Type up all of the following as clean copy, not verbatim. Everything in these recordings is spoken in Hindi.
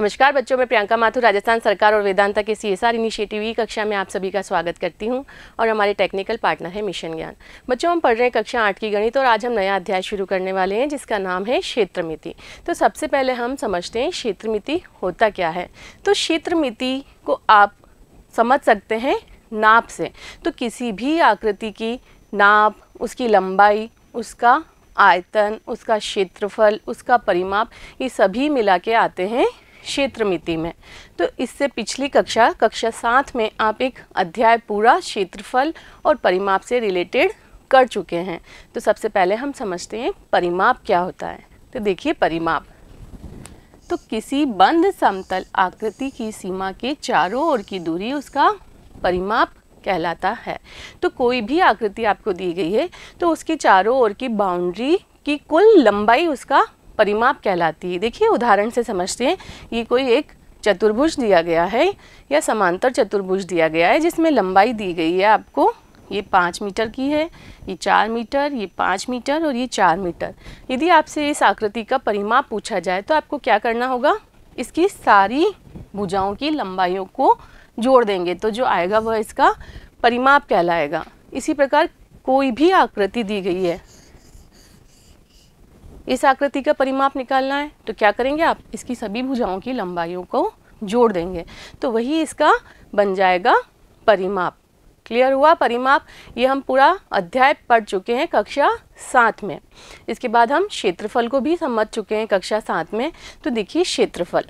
नमस्कार बच्चों, मैं प्रियंका माथुर राजस्थान सरकार और वेदांता के CSR इनिशिएटिव की कक्षा में आप सभी का स्वागत करती हूं और हमारे टेक्निकल पार्टनर है मिशन ज्ञान। बच्चों, हम पढ़ रहे हैं कक्षा 8 की गणित और आज हम नया अध्याय शुरू करने वाले हैं जिसका नाम है क्षेत्रमिति। तो सबसे पहले हम समझते हैं क्षेत्रमिति होता क्या है। तो क्षेत्रमिति को आप समझ सकते हैं नाप से। तो किसी भी आकृति की नाप, उसकी लंबाई, उसका आयतन, उसका क्षेत्रफल, उसका परिमाप, ये सभी मिला के आते हैं क्षेत्रमिति में। तो इससे पिछली कक्षा 7 में आप एक अध्याय पूरा क्षेत्रफल और परिमाप से रिलेटेड कर चुके हैं। तो सबसे पहले हम समझते हैं परिमाप क्या होता है। तो देखिए परिमाप, तो किसी बंद समतल आकृति की सीमा के चारों ओर की दूरी उसका परिमाप कहलाता है। तो कोई भी आकृति आपको दी गई है तो उसकी चारों ओर की बाउंड्री की कुल लंबाई उसका परिमाप कहलाती है। देखिए उदाहरण से समझते हैं। ये कोई एक चतुर्भुज दिया गया है या समांतर चतुर्भुज दिया गया है जिसमें लंबाई दी गई है आपको, ये 5 मीटर की है, ये 4 मीटर, ये 5 मीटर और ये 4 मीटर। यदि आपसे इस आकृति का परिमाप पूछा जाए तो आपको क्या करना होगा, इसकी सारी भुजाओं की लंबाइयों को जोड़ देंगे तो जो आएगा वह इसका परिमाप कहलाएगा। इसी प्रकार कोई भी आकृति दी गई है, इस आकृति का परिमाप निकालना है तो क्या करेंगे आप, इसकी सभी भुजाओं की लंबाइयों को जोड़ देंगे तो वही इसका बन जाएगा परिमाप। क्लियर हुआ परिमाप। ये हम पूरा अध्याय पढ़ चुके हैं कक्षा 7 में। इसके बाद हम क्षेत्रफल को भी समझ चुके हैं कक्षा 7 में। तो देखिए क्षेत्रफल,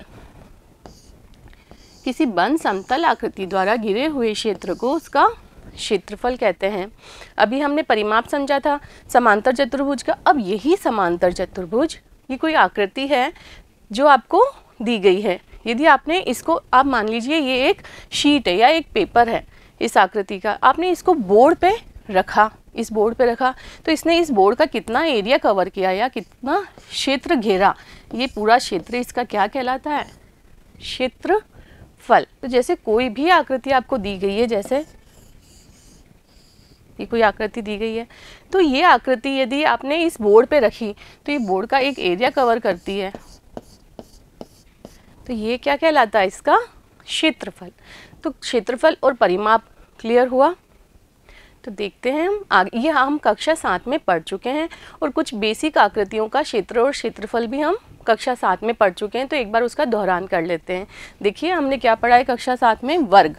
किसी बंद समतल आकृति द्वारा घिरे हुए क्षेत्र को उसका क्षेत्रफल कहते हैं। अभी हमने परिमाप समझा था समांतर चतुर्भुज का। अब यही समांतर चतुर्भुज, ये कोई आकृति है जो आपको दी गई है। यदि आपने इसको, आप मान लीजिए ये एक शीट है या एक पेपर है इस आकृति का, आपने इसको बोर्ड पे रखा, इस बोर्ड पे रखा तो इसने इस बोर्ड का कितना एरिया कवर किया या कितना क्षेत्र घेरा, ये पूरा क्षेत्र इसका क्या कहलाता है, क्षेत्रफल। तो जैसे कोई भी आकृति आपको दी गई है, जैसे ये कोई आकृति दी गई है तो ये आकृति यदि आपने इस बोर्ड पे रखी तो ये बोर्ड का एक एरिया कवर करती है, तो ये क्या कहलाता है, इसका क्षेत्रफल। तो क्षेत्रफल और परिमाप क्लियर हुआ। तो देखते हैं हम आगे, ये हम कक्षा 7 में पढ़ चुके हैं और कुछ बेसिक आकृतियों का क्षेत्र और क्षेत्रफल भी हम कक्षा 7 में पढ़ चुके हैं। तो एक बार उसका दोहरान कर लेते हैं। देखिए हमने क्या पढ़ा है कक्षा 7 में, वर्ग।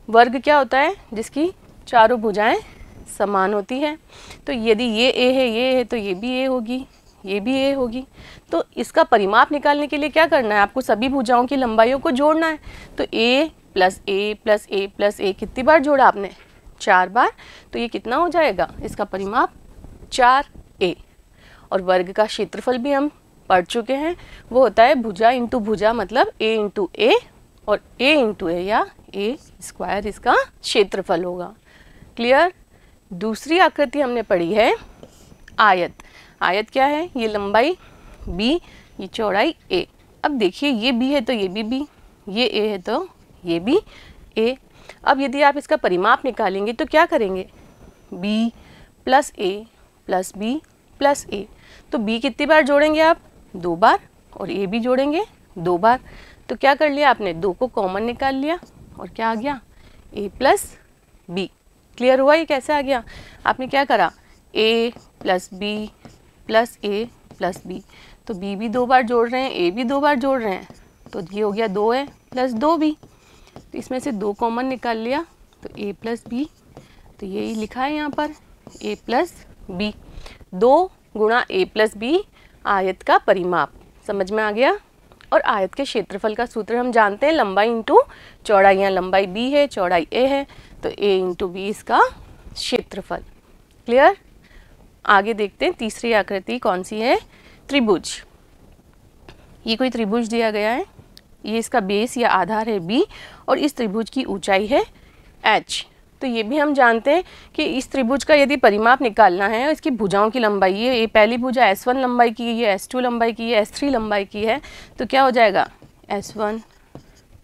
वर्ग क्या होता है, जिसकी चारों भुजाएं समान होती है। तो यदि ये ये है तो ये भी ए होगी, ये भी ए होगी। तो इसका परिमाप निकालने के लिए क्या करना है, आपको सभी भुजाओं की लंबाइयों को जोड़ना है। तो ए प्लस ए प्लस ए प्लस ए कितनी बार जोड़ा आपने, 4 बार। तो ये कितना हो जाएगा, इसका परिमाप 4a। और वर्ग का क्षेत्रफल भी हम पढ़ चुके हैं, वो होता है भुजा इंटू भुजा, मतलब a इंटू ए और a इंटू ए या a स्क्वायर इसका क्षेत्रफल होगा। क्लियर। दूसरी आकृति हमने पढ़ी है आयत। आयत क्या है, ये लंबाई b, ये चौड़ाई a। अब देखिए ये b है तो ये भी b, ये a है तो ये भी a। अब यदि आप इसका परिमाप निकालेंगे तो क्या करेंगे, b plus a plus b plus a। तो b कितनी बार जोड़ेंगे आप, 2 बार, और a भी जोड़ेंगे 2 बार। तो क्या कर लिया आपने, 2 को कॉमन निकाल लिया और क्या आ गया, a प्लस b। क्लियर हुआ ये कैसे आ गया, आपने क्या करा, a plus b plus a plus b। तो b भी 2 बार जोड़ रहे हैं, a भी 2 बार जोड़ रहे हैं, तो ये हो गया 2a प्लस 2b। तो इसमें से 2 कॉमन निकाल लिया तो a प्लस b। तो यही लिखा है यहाँ पर, a प्लस b। 2 गुणा a प्लस b आयत का परिमाप। समझ में आ गया। और आयत के क्षेत्रफल का सूत्र हम जानते हैं, लंबाई इंटू चौड़ाई। यहाँ लंबाई b है, चौड़ाई a है, तो a इंटू b इसका क्षेत्रफल। क्लियर। आगे देखते हैं तीसरी आकृति कौन सी है, त्रिभुज। ये कोई त्रिभुज दिया गया है, ये इसका बेस या आधार है b और इस त्रिभुज की ऊंचाई है h। तो ये भी हम जानते हैं कि इस त्रिभुज का यदि परिमाप निकालना है और इसकी भुजाओं की लंबाई, ये पहली भुजा S1 लंबाई की है, ये S2 लंबाई की है, S3 लंबाई की है, तो क्या हो जाएगा, S1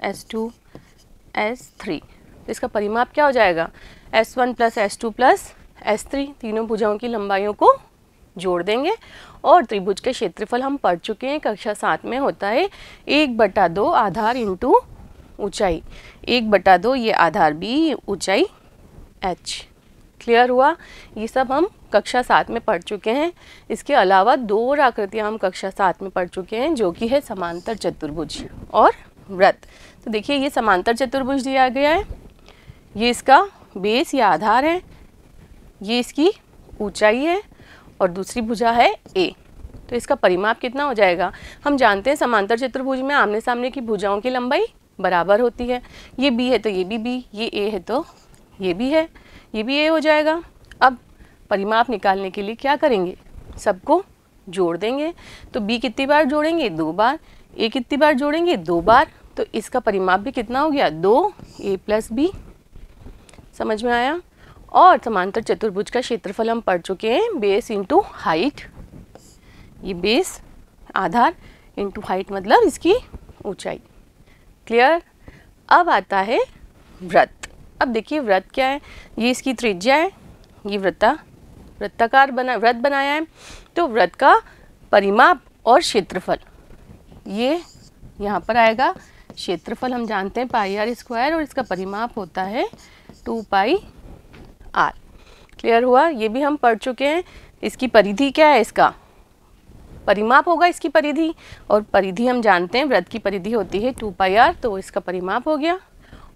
S2 S3। तो इसका परिमाप क्या हो जाएगा, S1 plus S2 plus S3, तीनों भुजाओं की लंबाइयों को जोड़ देंगे। और त्रिभुज के क्षेत्रफल हम पढ़ चुके हैं, कक्षा 7 में होता है 1/2 आधार इंटू ऊंचाई। 1/2 ये आधार बी, ऊंचाई h। क्लियर हुआ? ये सब हम कक्षा 7 में पढ़ चुके हैं। इसके अलावा 2 और आकृतियाँ हम कक्षा 7 में पढ़ चुके हैं, जो कि है समांतर चतुर्भुज और वृत्त। तो देखिए ये समांतर चतुर्भुज दिया गया है, ये इसका बेस या आधार है, ये इसकी ऊंचाई है और दूसरी भुजा है a। तो इसका परिमाप कितना हो जाएगा? हम जानते हैं समांतर चतुर्भुज में आमने सामने की भुजाओं की लंबाई बराबर होती है। ये b है तो ये भी b, ये a है तो ये भी है, ये भी a हो जाएगा। अब परिमाप निकालने के लिए क्या करेंगे? सबको जोड़ देंगे। तो b कितनी बार जोड़ेंगे? 2 बार। a कितनी बार जोड़ेंगे? 2 बार। तो इसका परिमाप भी कितना हो गया? 2a + b। समझ में आया? और समांतर चतुर्भुज का क्षेत्रफल हम पढ़ चुके हैं, बेस इंटू हाइट। ये बेस आधार इंटू हाइट मतलब इसकी ऊंचाई। क्लियर? अब आता है वृत्त। अब देखिए वृत्त क्या है? ये इसकी त्रिज्या है, ये वृत्ताकार वृत्त बनाया है। तो वृत्त का परिमाप और क्षेत्रफल ये यहाँ पर आएगा। क्षेत्रफल हम जानते हैं πr² और इसका परिमाप होता है 2πr। क्लियर हुआ? ये भी हम पढ़ चुके हैं। इसकी परिधि क्या है? इसका परिमाप होगा इसकी परिधि, और परिधि हम जानते हैं वृत्त की परिधि होती है 2πr, तो इसका परिमाप हो गया।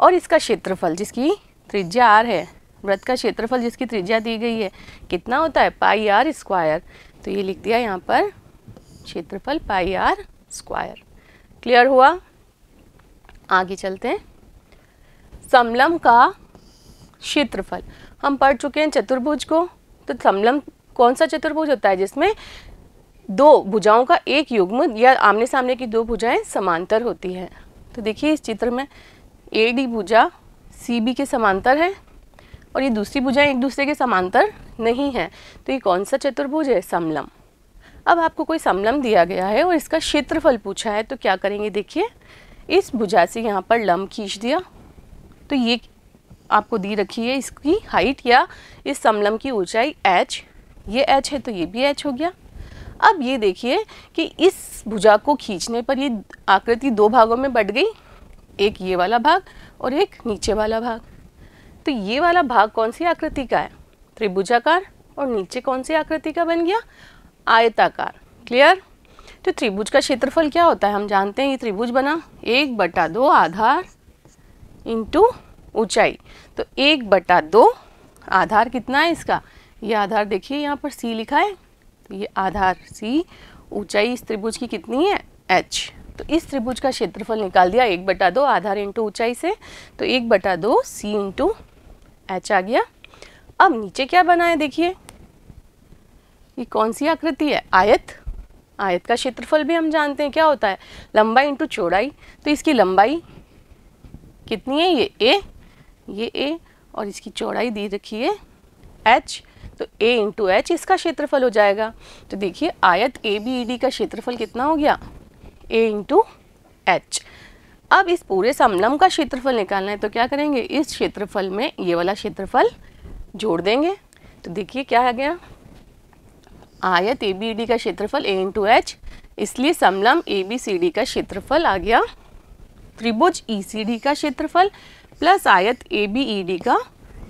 और इसका क्षेत्रफल जिसकी त्रिज्या r है, वृत्त का क्षेत्रफल जिसकी त्रिज्या दी गई है कितना होता है? πr²। तो ये लिख दिया यहाँ पर क्षेत्रफल πr²। क्लियर हुआ? आगे चलते हैं। समलंब का क्षेत्रफल हम पढ़ चुके हैं चतुर्भुज को। तो समलंब कौन सा चतुर्भुज होता है? जिसमें 2 भुजाओं का एक युग्म या आमने सामने की 2 भुजाएं समांतर होती हैं। तो देखिए इस चित्र में AD भुजा CB के समांतर है और ये दूसरी भुजाएं एक दूसरे के समांतर नहीं है। तो ये कौन सा चतुर्भुज है? समलंब। अब आपको कोई समलंब दिया गया है और इसका क्षेत्रफल पूछा है, तो क्या करेंगे? देखिए इस भुजा से यहाँ पर लंब खींच दिया, तो ये आपको दी रखी है इसकी हाइट या इस समलंब की ऊंचाई h। ये h है तो ये भी h हो गया। अब ये देखिए कि इस भुजा को खींचने पर ये आकृति 2 भागों में बट गई, एक ये वाला भाग और एक नीचे वाला भाग। तो ये वाला भाग कौन सी आकृति का है? त्रिभुजाकार। और नीचे कौन सी आकृति का बन गया? आयताकार। क्लियर? तो त्रिभुज का क्षेत्रफल क्या होता है? हम जानते हैं ये त्रिभुज बना 1/2 आधार इंटू ऊंचाई। तो 1/2 आधार कितना है इसका? ये आधार देखिए यहाँ पर C लिखा है, तो ये आधार C, ऊंचाई इस त्रिभुज की कितनी है? h। तो इस त्रिभुज का क्षेत्रफल निकाल दिया 1/2 आधार इंटू ऊंचाई से, तो 1/2 C इंटू h आ गया। अब नीचे क्या बना है? देखिए ये कौन सी आकृति है? आयत। आयत का क्षेत्रफल भी हम जानते हैं क्या होता है? लंबाई इंटू चौड़ाई। तो इसकी लंबाई कितनी है? ये a और इसकी चौड़ाई दी रखी है h। तो a इंटू h इसका क्षेत्रफल हो जाएगा। तो देखिए आयत ABED का क्षेत्रफल कितना हो गया? a into h। अब इस पूरे समलंब का क्षेत्रफल निकालना है, तो क्या करेंगे? इस क्षेत्रफल में ये वाला क्षेत्रफल जोड़ देंगे। तो देखिए क्या आ गया? आयत ABED का क्षेत्रफल a इंटू h, इसलिए समलंब ABCD का क्षेत्रफल आ गया त्रिभुज ECD का क्षेत्रफल प्लस आयत ABED का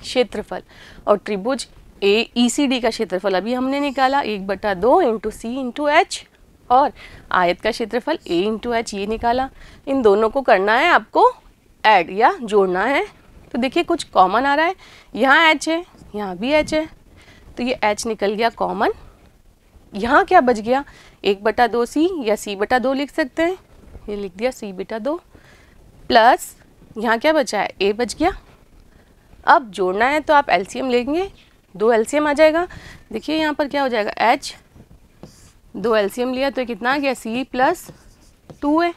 क्षेत्रफल। और त्रिभुज ECD का क्षेत्रफल अभी हमने निकाला 1/2 इंटू C इंटू h, और आयत का क्षेत्रफल a इंटू h ये निकाला। इन दोनों को करना है आपको ऐड या जोड़ना है। तो देखिए कुछ कॉमन आ रहा है, यहाँ h है, यहाँ भी h है, तो ये h निकल गया कॉमन। यहाँ क्या बच गया? 1/2 C या C/2 लिख सकते हैं, ये लिख दिया C/2 प्लस यहाँ क्या बचा है? a बच गया। अब जोड़ना है तो आप एलसीएम लेंगे, 2 एलसीएम आ जाएगा। देखिए यहाँ पर क्या हो जाएगा? h, 2 एलसीएम लिया तो कितना आ गया? C plus 2a।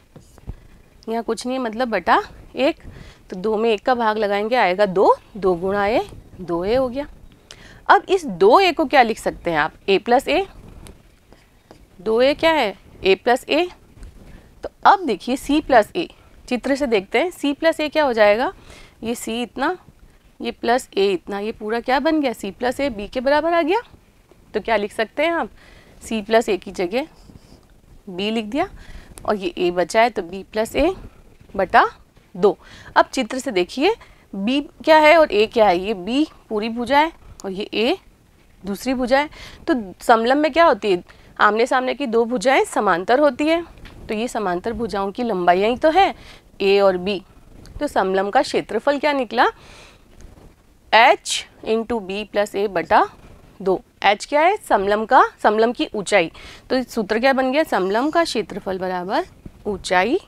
यहाँ कुछ नहीं है मतलब बटा 1, तो 2 में 1 का भाग लगाएंगे आएगा 2, 2 गुणा a, 2a हो गया। अब इस 2a को क्या लिख सकते हैं आप? a plus a। 2a क्या है? a plus a। तो अब देखिए c प्लस a, चित्र से देखते हैं c प्लस a क्या हो जाएगा? ये c इतना, ये प्लस a इतना, ये पूरा क्या बन गया? c प्लस a b के बराबर आ गया। तो क्या लिख सकते हैं आप, सी प्लस ए की जगह बी लिख दिया और ये ए बचा है तो बी प्लस ए बटा 2। अब चित्र से देखिए बी क्या है और ए क्या है, ये बी पूरी भुजा है और ये ए दूसरी भुजा है। तो समलंब में क्या होती है, आमने सामने की दो भुजाएं समांतर होती है, तो ये समांतर भुजाओं की लंबाई तो है ए और बी। तो समलंब का क्षेत्रफल क्या निकला, h इंटू बी प्लस ए बटा 2। h क्या है, समलंब की ऊंचाई। तो इस सूत्र क्या बन गया, समलंब का क्षेत्रफल बराबर ऊंचाई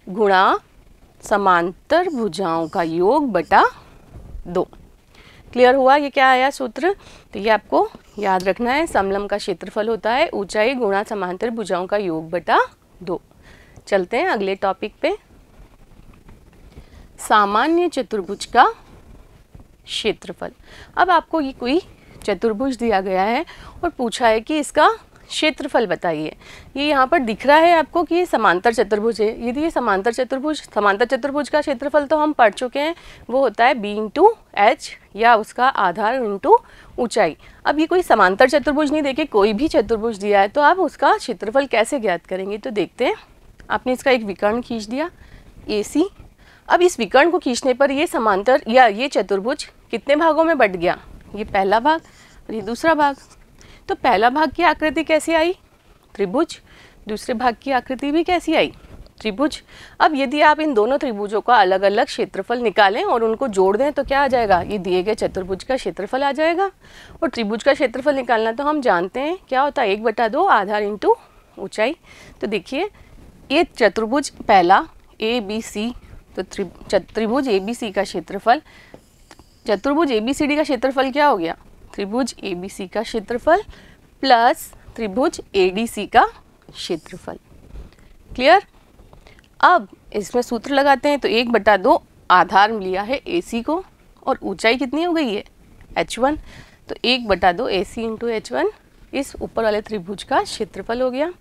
गुणा समांतर भुजाओं का योग बटा 2। क्लियर हुआ, ये क्या आया सूत्र, तो ये आपको याद रखना है। समलंब का क्षेत्रफल होता है ऊंचाई गुणा समांतर भुजाओं का योग बटा 2। चलते हैं अगले टॉपिक पे, सामान्य चतुर्भुज का क्षेत्रफल। अब आपको ये कोई चतुर्भुज दिया गया है और पूछा है कि इसका क्षेत्रफल बताइए। ये यहाँ पर दिख रहा है आपको कि ये समांतर चतुर्भुज है। यदि ये समांतर चतुर्भुज का क्षेत्रफल तो हम पढ़ चुके हैं, वो होता है b इंटू एच या उसका आधार इंटू ऊंचाई। अब ये कोई समांतर चतुर्भुज नहीं देके कोई भी चतुर्भुज दिया है, तो आप उसका क्षेत्रफल कैसे ज्ञात करेंगे, तो देखते हैं। आपने इसका एक विकर्ण खींच दिया AC। अब इस विकर्ण को खींचने पर ये समांतर या ये चतुर्भुज कितने भागों में बट गया, ये पहला भाग और ये दूसरा भाग। तो पहला भाग की आकृति कैसी आई, त्रिभुज। दूसरे भाग की आकृति भी कैसी आई, त्रिभुज। अब यदि आप इन दोनों त्रिभुजों का अलग अलग क्षेत्रफल निकालें और उनको जोड़ दें तो क्या आ जाएगा, ये दिए गए चतुर्भुज का क्षेत्रफल आ जाएगा। और त्रिभुज का क्षेत्रफल निकालना तो हम जानते हैं क्या होता है, 1/2 आधार इंटू ऊंचाई। तो देखिए ये चतुर्भुज पहला ABC, तो त्रिभुज ABC का क्षेत्रफल, चतुर्भुज ABCD का क्षेत्रफल क्या हो गया, त्रिभुज ABC का क्षेत्रफल प्लस त्रिभुज ADC का क्षेत्रफल। क्लियर। अब इसमें सूत्र लगाते हैं, तो 1/2 आधार लिया है AC को और ऊंचाई कितनी हो गई है h1, तो 1/2 AC इंटू h1 इस ऊपर वाले त्रिभुज का क्षेत्रफल हो गया।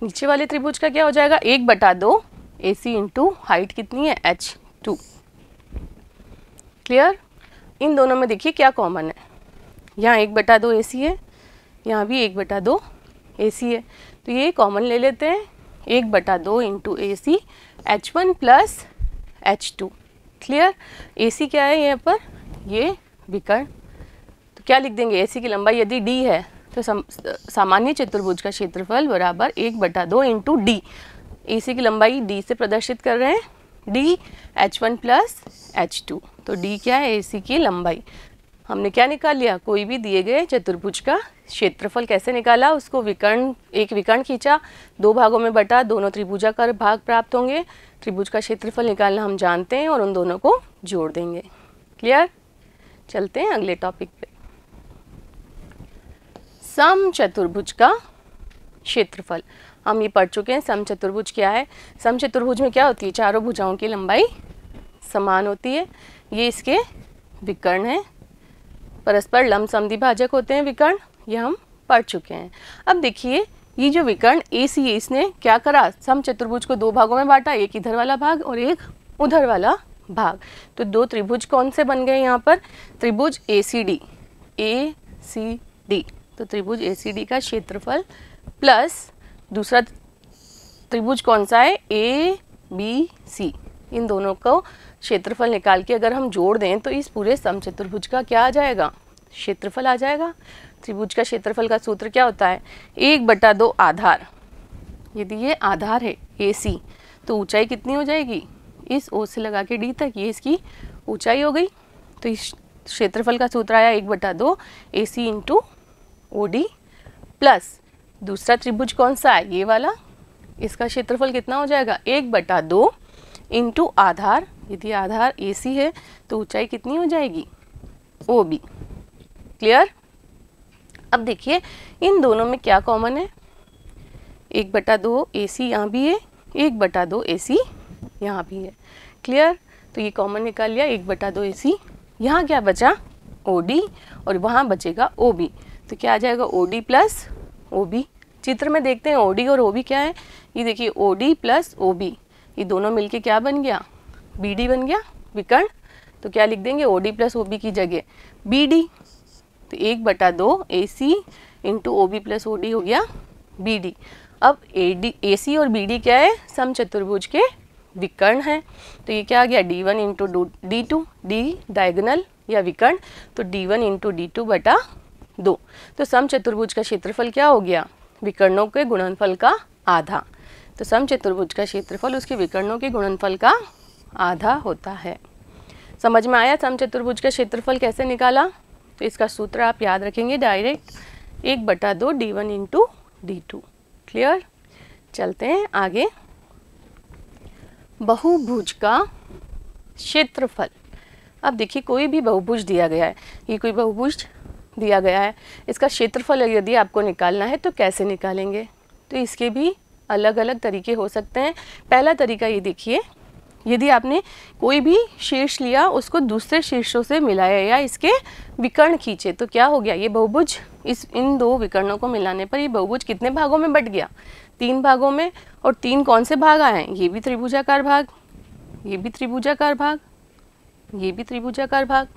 नीचे वाले त्रिभुज का क्या हो जाएगा, 1/2 AC इंटू हाइट कितनी है h2। क्लियर। इन दोनों में देखिए क्या कॉमन है, यहाँ 1/2 AC है, यहाँ भी 1/2 AC है, तो ये कॉमन ले लेते हैं। 1/2 into AC h1 plus h2। Clear. AC क्या है यहाँ पर, ये विकर्ण, तो क्या लिख देंगे, AC की लंबाई यदि d है तो सामान्य चतुर्भुज का क्षेत्रफल बराबर 1/2 इंटू d। AC की लंबाई d से प्रदर्शित कर रहे हैं, d h1 प्लस h2। तो d क्या है, AC की लंबाई। हमने क्या निकाल लिया, कोई भी दिए गए चतुर्भुज का क्षेत्रफल कैसे निकाला, उसको एक विकर्ण खींचा, दो भागों में बटा, दोनों त्रिभुजाकार भाग प्राप्त होंगे। त्रिभुज का क्षेत्रफल निकालना हम जानते हैं और उन दोनों को जोड़ देंगे। क्लियर। चलते हैं अगले टॉपिक पे, समचतुर्भुज का क्षेत्रफल। हम ये पढ़ चुके हैं समचतुर्भुज क्या है। समचतुर्भुज में क्या होती है, चारों भुजाओं की लंबाई समान होती है। ये इसके विकर्ण हैं, परस्पर लंब समद्विभाजक होते हैं विकर्ण, ये हम पढ़ चुके हैं। अब देखिए ये जो विकर्ण AC है, इसने क्या करा, समचतुर्भुज को दो भागों में बांटा, एक इधर वाला भाग और एक उधर वाला भाग। तो दो त्रिभुज कौन से बन गए यहाँ पर, त्रिभुज ACD। तो त्रिभुज ACD का क्षेत्रफल प्लस दूसरा त्रिभुज कौन सा है, ABC। इन दोनों को क्षेत्रफल निकाल के अगर हम जोड़ दें तो इस पूरे समचतुर्भुज का क्या आ जाएगा, क्षेत्रफल आ जाएगा। त्रिभुज का क्षेत्रफल का सूत्र क्या होता है, 1/2 आधार। यदि ये आधार है AC तो ऊंचाई कितनी हो जाएगी, इस O से लगा के D तक, ये इसकी ऊंचाई हो गई। तो इस क्षेत्रफल का सूत्र आया 1/2 AC इंटू OD प्लस दूसरा त्रिभुज कौन सा है, ये वाला, इसका क्षेत्रफल कितना हो जाएगा, 1/2 इंटू आधार। यदि आधार AC है तो ऊंचाई कितनी हो जाएगी, OB। क्लियर। अब देखिए इन दोनों में क्या कॉमन है, 1/2 AC यहाँ भी है, 1/2 AC यहाँ भी है। क्लियर। तो ये कॉमन निकाल लिया, 1/2 AC। यहाँ क्या बचा, OD और वहाँ बचेगा OB। तो क्या आ जाएगा, OD प्लस OB। चित्र में देखते हैं OD और OB क्या है, ये देखिए OD प्लस OB, ये दोनों मिलके क्या बन गया, BD बन गया विकर्ण। तो क्या लिख देंगे, OD प्लस OB की जगह BD। तो 1/2 AC into O B plus O D हो गया बी डी। अब ए सी और बी डी क्या है, समचतुर्भुज के विकर्ण हैं, तो ये क्या आ गया D1 into D2, D diagonal या विकर्ण, तो D1 इंटू D2 बटा 2। तो समचतुर्भुज का क्षेत्रफल क्या हो गया, विकर्णों के गुणनफल का आधा। तो समचतुर्भुज का क्षेत्रफल उसके विकर्णों के गुणनफल का आधा होता है। समझ में आया समचतुर्भुज का क्षेत्रफल कैसे निकाला? तो इसका सूत्र आप याद रखेंगे direct 1/2 D1 into D2। Clear? चलते हैं आगे। बहुभुज का क्षेत्रफल। अब देखिए कोई भी बहुभुज दिया गया है, ये कोई बहुभुज दिया गया है, इसका क्षेत्रफल यदि आपको निकालना है तो कैसे निकालेंगे? तो इसके भी अलग अलग तरीके हो सकते हैं। पहला तरीका ये देखिए, यदि आपने कोई भी शीर्ष लिया उसको दूसरे शीर्षों से मिलाया या इसके विकर्ण खींचे तो क्या हो गया, ये बहुभुज इन दो विकर्णों को मिलाने पर ये बहुभुज कितने भागों में बट गया, 3 भागों में। और 3 कौन से भाग आए हैं, ये भी त्रिभुजाकार भाग, ये भी त्रिभुजाकार भाग, ये भी त्रिभुजाकार भाग।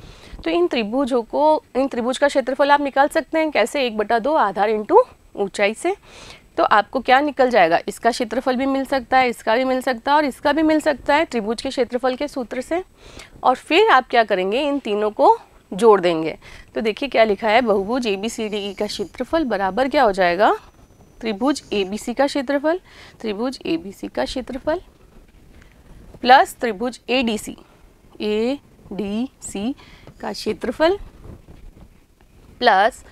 तो इन त्रिभुज का क्षेत्रफल आप निकाल सकते हैं कैसे, 1/2 आधार इंटू ऊंचाई से। तो आपको क्या निकल जाएगा, इसका क्षेत्रफल भी मिल सकता है, इसका भी मिल सकता है और इसका भी मिल सकता है त्रिभुज के क्षेत्रफल के सूत्र से। और फिर आप क्या करेंगे, इन तीनों को जोड़ देंगे। तो देखिए क्या लिखा है, बहुभुज ABCDE का क्षेत्रफल बराबर क्या हो जाएगा, त्रिभुज ABC का क्षेत्रफल, त्रिभुज ABC का क्षेत्रफल प्लस त्रिभुज ADC का क्षेत्रफल प्लस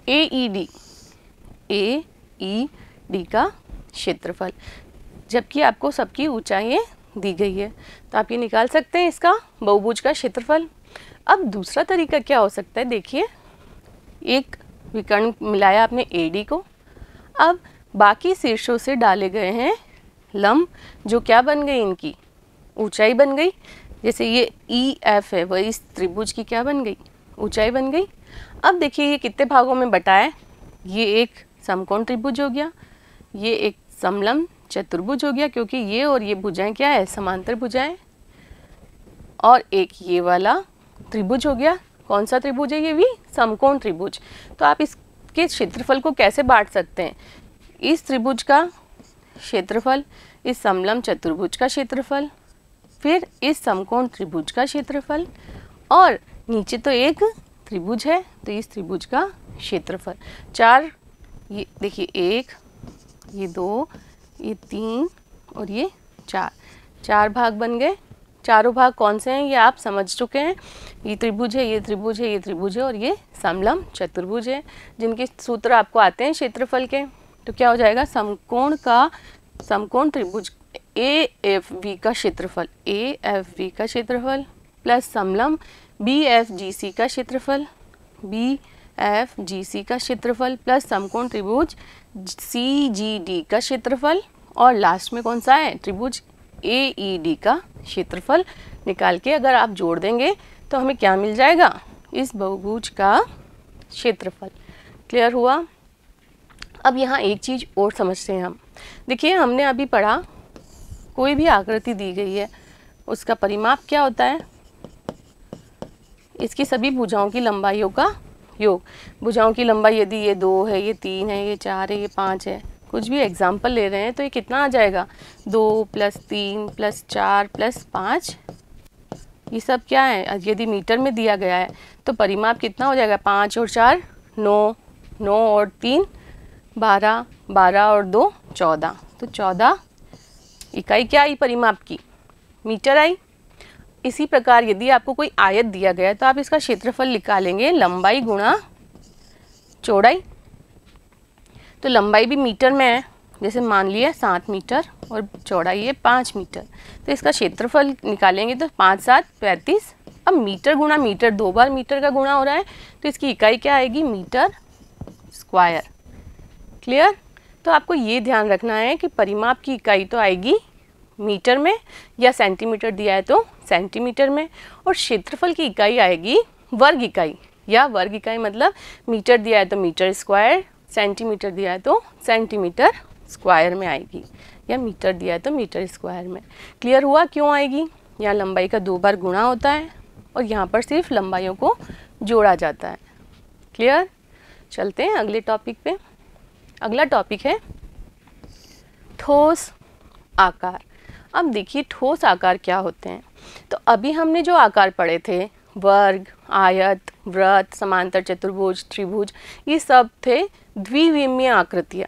AED का क्षेत्रफल। जबकि आपको सबकी ऊंचाइयाँ दी गई है तो आप ये निकाल सकते हैं इसका बहुभुज का क्षेत्रफल। अब दूसरा तरीका क्या हो सकता है, देखिए एक विकर्ण मिलाया आपने AD को, अब बाकी शीर्षों से डाले गए हैं लंब जो क्या बन गई, इनकी ऊंचाई बन गई। जैसे ये EF है, वह इस त्रिभुज की क्या बन गई, ऊंचाई बन गई। अब देखिए ये कितने भागों में बटा है, ये एक समकोण त्रिभुज हो गया, ये एक समलंब चतुर्भुज हो गया क्योंकि ये और ये भुजाएं क्या है, समांतर भुजाएं, और एक ये वाला त्रिभुज हो गया। कौन सा त्रिभुज है, ये भी समकोण त्रिभुज। तो आप इसके क्षेत्रफल को कैसे बांट सकते हैं, इस त्रिभुज का क्षेत्रफल, इस समलंब चतुर्भुज का क्षेत्रफल, फिर इस समकोण त्रिभुज का क्षेत्रफल, और नीचे तो एक त्रिभुज है तो इस त्रिभुज का क्षेत्रफल। 4, ये देखिए 1, ये 2, ये 3 और ये 4 भाग बन गए। चारों भाग कौन से हैं ये आप समझ चुके हैं, ये त्रिभुज है, ये त्रिभुज है, ये त्रिभुज है और ये समलंब चतुर्भुज है, जिनके सूत्र आपको आते हैं क्षेत्रफल के। तो क्या हो जाएगा, समकोण त्रिभुज AFV का क्षेत्रफल, AFV का क्षेत्रफल प्लस समलंब BFGC का क्षेत्रफल, BFGC का क्षेत्रफल प्लस समकोण त्रिभुज CGD का क्षेत्रफल, और लास्ट में कौन सा है, त्रिभुज AED का क्षेत्रफल निकाल के अगर आप जोड़ देंगे तो हमें क्या मिल जाएगा, इस बहुभुज का क्षेत्रफल। क्लियर हुआ? अब यहाँ एक चीज़ और समझते हैं हम। देखिए हमने अभी पढ़ा, कोई भी आकृति दी गई है उसका परिमाप क्या होता है, इसकी सभी भुजाओं की लंबाइयों का योग। भुजाओं की लंबाई यदि ये 2 है, ये 3 है, ये 4 है, ये 5 है, कुछ भी एग्जाम्पल ले रहे हैं तो ये कितना आ जाएगा, 2 + 3 + 4 + 5, ये सब क्या है, यदि मीटर में दिया गया है तो परिमाप कितना हो जाएगा, 5 और 4 9, 9 और 3 12, 12 और 2 14, तो 14 इकाई क्या आई परिमाप की, मीटर आई। इसी प्रकार यदि आपको कोई आयत दिया गया है तो आप इसका क्षेत्रफल निकालेंगे लंबाई गुणा चौड़ाई। तो लंबाई भी मीटर में है, जैसे मान लिया 7 मीटर और चौड़ाई है 5 मीटर, तो इसका क्षेत्रफल निकालेंगे तो 5 7 35। अब मीटर गुणा मीटर, 2 बार मीटर का गुणा हो रहा है तो इसकी इकाई क्या आएगी, मीटर स्क्वायर। क्लियर? तो आपको ये ध्यान रखना है कि परिमाप की इकाई तो आएगी मीटर में, या सेंटीमीटर दिया है तो सेंटीमीटर में, और क्षेत्रफल की इकाई आएगी वर्ग इकाई, या वर्ग इकाई मतलब मीटर दिया है तो मीटर स्क्वायर, सेंटीमीटर दिया है तो सेंटीमीटर स्क्वायर में आएगी, या मीटर दिया है तो मीटर स्क्वायर में। क्लियर हुआ क्यों आएगी? यहाँ लंबाई का 2 बार गुणा होता है और यहाँ पर सिर्फ लंबाइयों को जोड़ा जाता है। क्लियर? चलते हैं अगले टॉपिक पे। अगला टॉपिक है ठोस आकार। अब देखिए ठोस आकार क्या होते हैं। तो अभी हमने जो आकार पढ़े थे, वर्ग, आयत, वृत्त, समांतर चतुर्भुज, त्रिभुज, ये सब थे द्विविमीय आकृतियाँ।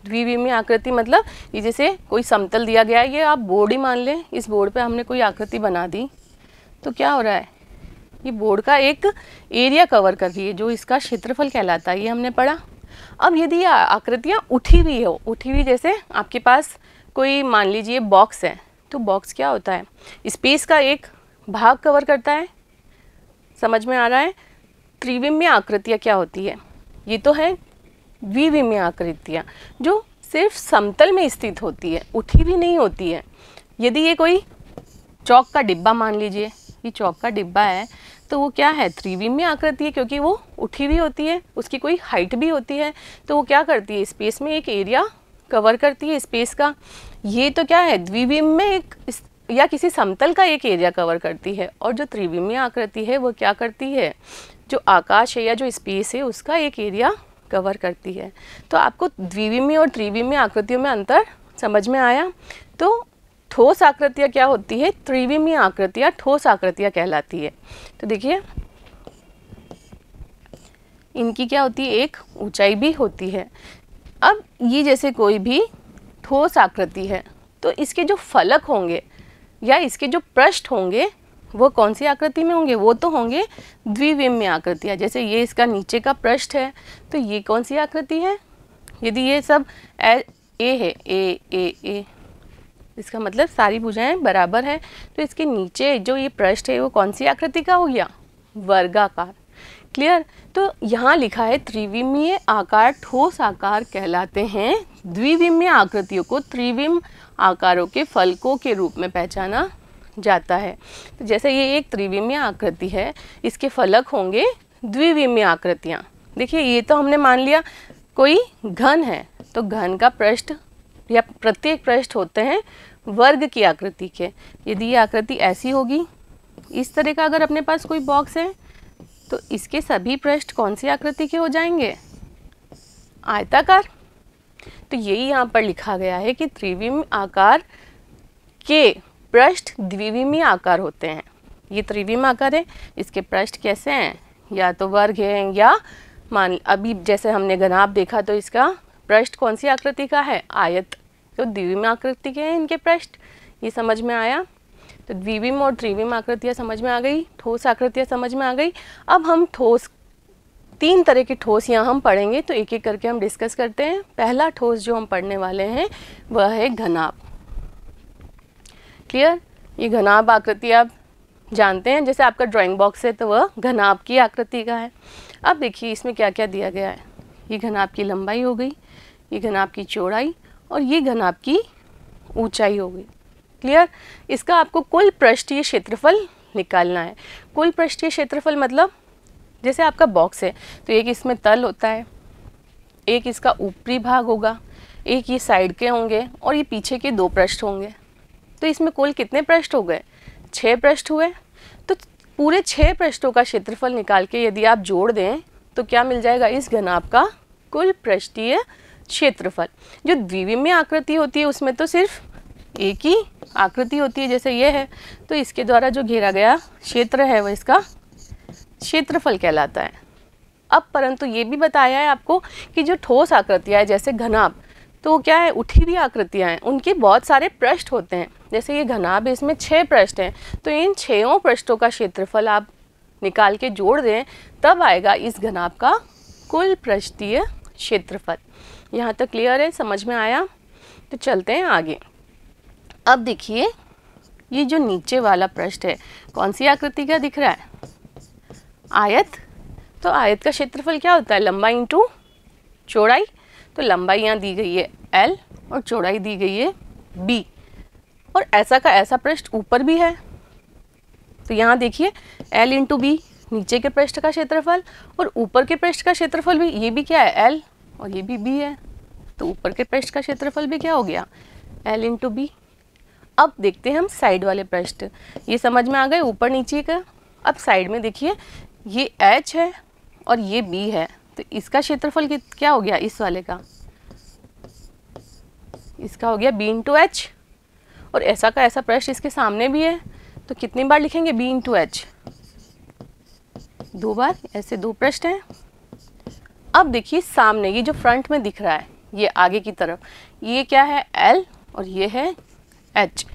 द्विविमीय आकृति मतलब ये जैसे कोई समतल दिया गया है, ये आप बोर्ड ही मान लें, इस बोर्ड पे हमने कोई आकृति बना दी तो क्या हो रहा है, ये बोर्ड का एक एरिया कवर कर रही है जो इसका क्षेत्रफल कहलाता है, ये हमने पढ़ा। अब यदि ये आकृतियाँ उठी हुई हो, उठी हुई जैसे आपके पास कोई मान लीजिए बॉक्स है, तो बॉक्स क्या होता है, स्पेस का एक भाग कवर करता है, समझ में आ रहा है। त्रिविमीय आकृतियाँ क्या होती है, ये तो है द्विविमीय आकृतियाँ जो सिर्फ समतल में स्थित होती है, उठी भी नहीं होती है। यदि ये कोई चौक का डिब्बा मान लीजिए, ये चौक का डिब्बा है तो वो क्या है, त्रिविमीय आकृति है क्योंकि वो उठी भी होती है, उसकी कोई हाइट भी होती है, तो वो क्या करती है, स्पेस में एक एरिया कवर करती है स्पेस का। ये तो क्या है, द्विविमीय एक या किसी समतल का एक एरिया कवर करती है, और जो त्रिविमीय आकृति है वो क्या करती है, जो आकाश है या जो स्पेस है उसका एक एरिया कवर करती है। तो आपको द्विविमीय और त्रिविमीय आकृतियों में अंतर समझ में आया। तो ठोस आकृतियाँ क्या होती है, त्रिविमीय आकृतियाँ ठोस आकृतियाँ कहलाती है। तो देखिए इनकी क्या होती है, एक ऊंचाई भी होती है। अब ये जैसे कोई भी ठोस आकृति है तो इसके जो फलक होंगे या इसके जो पृष्ठ होंगे वो कौन सी आकृति में होंगे, वो तो होंगे द्विविमीय आकृतियाँ। जैसे ये इसका नीचे का पृष्ठ है तो ये कौन सी आकृति है, यदि ये सब ए है, ए, इसका मतलब सारी भुजाएं बराबर है, तो इसके नीचे जो ये पृष्ठ है वो कौन सी आकृति का हो गया, वर्गाकार। क्लियर। तो यहाँ लिखा है त्रिविमीय आकार ठोस आकार कहलाते हैं। द्विविमीय आकृतियों को त्रिविम आकारों के फलकों के रूप में पहचाना जाता है। तो जैसे ये एक त्रिविमीय आकृति है, इसके फलक होंगे द्विविमीय आकृतियाँ। देखिए ये तो हमने मान लिया कोई घन है, तो घन का पृष्ठ या प्रत्येक पृष्ठ होते हैं वर्ग की आकृति के। यदि ये आकृति ऐसी होगी, इस तरह का अगर अपने पास कोई बॉक्स है तो इसके सभी पृष्ठ कौन सी आकृति के हो जाएंगे, आयताकार। तो यही यहाँ पर लिखा गया है कि त्रिविमीय आकार के पृष्ठ द्विविमीय आकार होते हैं। ये त्रिविमीय आकार है, इसके पृष्ठ कैसे हैं, या तो वर्ग है या मान अभी जैसे हमने घनाभ देखा तो इसका पृष्ठ कौन सी आकृति का है, आयत। तो द्विविमीय आकृति के हैं इनके पृष्ठ। ये समझ में आया। तो द्विविमीय और त्रिविमीय आकृतियाँ समझ में आ गई, ठोस आकृतियाँ समझ में आ गई। अब हम ठोस, तीन तरह के ठोस यहाँ हम पढ़ेंगे, तो एक एक करके हम डिस्कस करते हैं। पहला ठोस जो हम पढ़ने वाले हैं वह है घनाभ। क्लियर। ये घनाभ आकृति आप जानते हैं, जैसे आपका ड्राइंग बॉक्स है तो वह घनाभ की आकृति का है। अब देखिए इसमें क्या क्या दिया गया है। ये घनाभ की लंबाई हो गई, ये घनाभ की चौड़ाई, और ये घनाभ की ऊंचाई हो गई। क्लियर। इसका आपको कुल पृष्ठीय क्षेत्रफल निकालना है। कुल पृष्ठीय क्षेत्रफल मतलब जैसे आपका बॉक्स है तो एक इसमें तल होता है, एक इसका ऊपरी भाग होगा, एक ये साइड के होंगे, और ये पीछे के दो पृष्ठ होंगे। तो इसमें कुल कितने पृष्ठ हो गए, 6 पृष्ठ हुए। तो पूरे 6 पृष्ठों का क्षेत्रफल निकाल के यदि आप जोड़ दें तो क्या मिल जाएगा, इस घनाभ का कुल पृष्ठीय क्षेत्रफल। जो द्विविमीय आकृति होती है उसमें तो सिर्फ एक ही आकृति होती है, जैसे ये है, तो इसके द्वारा जो घेरा गया क्षेत्र है वह इसका क्षेत्रफल कहलाता है। अब परंतु ये भी बताया है आपको कि जो ठोस आकृतियाँ है जैसे घनाभ, तो क्या है, उठी हुई आकृतियाँ हैं, उनके बहुत सारे पृष्ठ होते हैं। जैसे ये घनाभ है, इसमें 6 पृष्ठ हैं, तो इन 6 पृष्ठों का क्षेत्रफल आप निकाल के जोड़ दें तब आएगा इस घनाभ का कुल पृष्ठीय क्षेत्रफल। यहाँ तक क्लियर है, समझ में आया। तो चलते हैं आगे। अब देखिए ये जो नीचे वाला पृष्ठ है कौन सी आकृति का दिख रहा है, आयत। तो आयत का क्षेत्रफल क्या होता है, लंबाई इंटू चौड़ाई। तो लंबाई यहाँ दी गई है L और चौड़ाई दी गई है B, और ऐसा का ऐसा पृष्ठ ऊपर भी है। तो यहाँ देखिए L इंटू B नीचे के पृष्ठ का क्षेत्रफल, और ऊपर के पृष्ठ का क्षेत्रफल भी, ये भी क्या है L और ये भी B है, तो ऊपर के पृष्ठ का क्षेत्रफल भी क्या हो गया, L इंटू B। अब देखते हैं हम साइड वाले पृष्ठ। ये समझ में आ गए ऊपर नीचे का। अब साइड में देखिए ये H है और ये B है, तो इसका क्षेत्रफल क्या हो गया, इस वाले का, इसका हो गया b इंटू एच, और ऐसा का ऐसा पृष्ठ इसके सामने भी है, तो कितनी बार लिखेंगे b इंटू एच, 2 बार, ऐसे 2 पृष्ठ हैं। अब देखिए सामने ये जो फ्रंट में दिख रहा है, ये आगे की तरफ, ये क्या है L और ये है H,